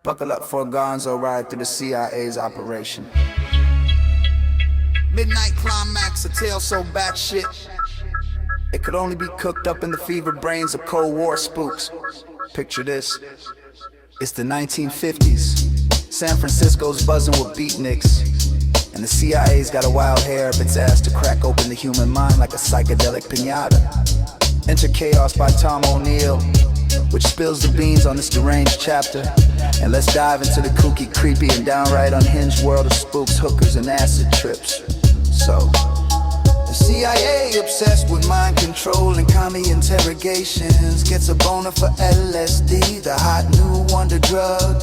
Buckle up for a gonzo ride through the CIA's operation. Midnight climax, a tale so batshit it could only be cooked up in the fevered brains of Cold War spooks. Picture this. It's the 1950s. San Francisco's buzzing with beatniks, and the CIA's got a wild hair up its ass to crack open the human mind like a psychedelic piñata. Enter Chaos by Tom O'Neill, which spills the beans on this deranged chapter. And let's dive into the kooky, creepy, and downright unhinged world of spooks, hookers, and acid trips. So, the CIA, obsessed with mind control and commie interrogations, gets a boner for LSD, the hot new wonder drug.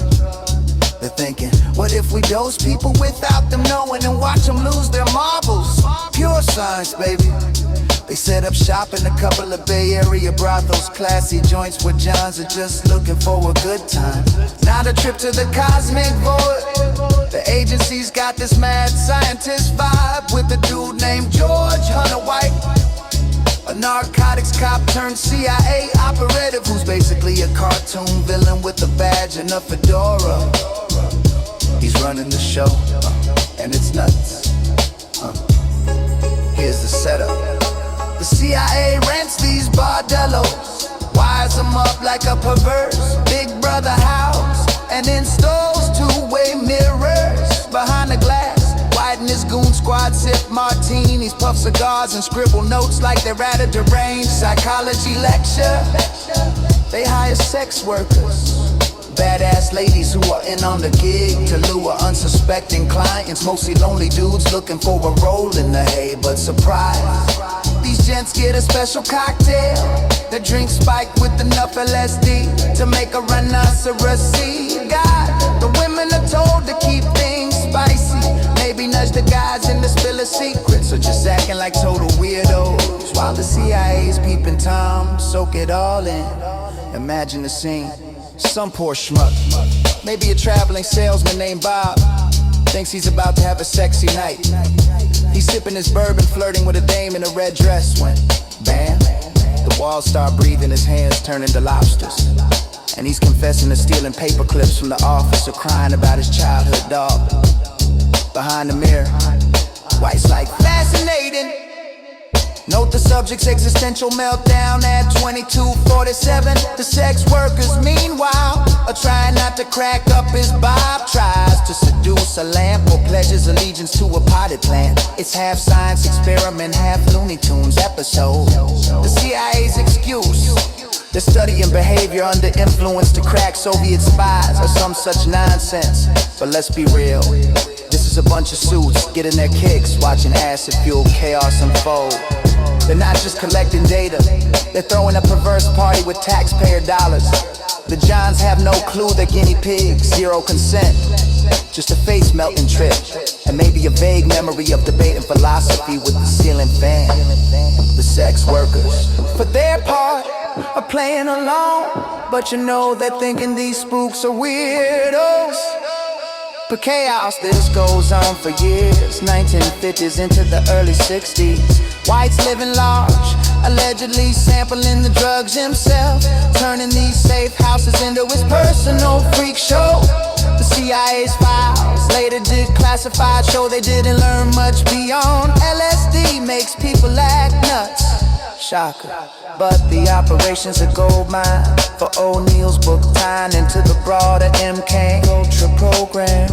They're thinking, what if we dose people without them knowing and watch them lose their marbles? Pure science, baby. They set up shop in a couple of Bay Area brothels, classy joints where Johns are just looking for a good time. Not a trip to the cosmic void. The agency's got this mad scientist vibe with a dude named George Hunter White, a narcotics cop turned CIA operative who's basically a cartoon villain with a badge and a fedora. He's running the show, and it's nuts. Here's the setup. The CIA rents these bordellos, wires them up like a perverse Big Brother house, and installs two-way mirrors behind the glass. White and his goon squad sip martinis, puff cigars, and scribble notes like they're at a deranged psychology lecture. They hire sex workers, badass ladies who are in on the gig to lure unsuspecting clients, mostly lonely dudes looking for a role in the hay. But surprise, these gents get a special cocktail. The drink spiked with enough LSD to make a rhinoceros see. God, the women are told to keep things spicy, maybe nudge the guys in to spill a secret. So just acting like total weirdos while the CIA's peeping Tom, soak it all in. Imagine the scene. Some poor schmuck, maybe a traveling salesman named Bob, thinks he's about to have a sexy night. He's sipping his bourbon, flirting with a dame in a red dress when, bam, the walls start breathing, his hands turn into lobsters. And he's confessing to stealing paper clips from the office or crying about his childhood dog. Behind the mirror, White's like, fascinating. Note the subject's existential meltdown at 22:47. The sex workers, meanwhile, are trying not to crack up his bob. Tries to seduce a lamp or pledges allegiance to a potted plant. It's half science experiment, half Looney Tunes episode. The CIA's excuse, they're studying behavior under influence to crack Soviet spies or some such nonsense. But let's be real, this is a bunch of suits getting their kicks, watching acid-fueled chaos unfold. They're not just collecting data, they're throwing a perverse party with taxpayer dollars. The Johns have no clue they're guinea pigs, zero consent, just a face melting trip, and maybe a vague memory of debating philosophy with the ceiling fan. The sex workers, for their part, are playing along, but you know they're thinking these spooks are weirdos. But chaos, this goes on for years, 1950s into the early 60s. White's living large, allegedly sampling the drugs himself, turning these safe houses into his personal freak show. The CIA's files, later declassified, show they didn't learn much beyond LSD makes people act nuts. Shocker. But the operation's a gold mine for O'Neill's book, tying into the broader MK Ultra program,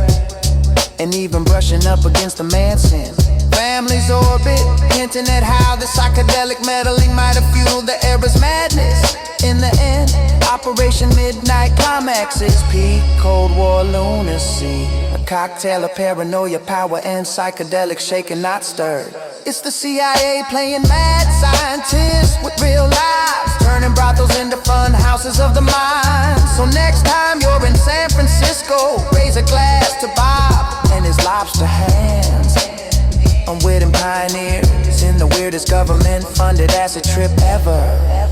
and even brushing up against the Manson family's orbit, hinting at how the psychedelic meddling might have fueled the era's madness. In the end, Operation Midnight Climax is peak Cold War lunacy, a cocktail of paranoia, power, and psychedelic shaken, not stirred. It's the CIA playing mad scientists with real lives, turning brothels into fun houses of the mind. So next time you're in San Francisco, raise a glass to Bob and his lobster hands. Unwitting pioneers in the weirdest government-funded acid trip ever.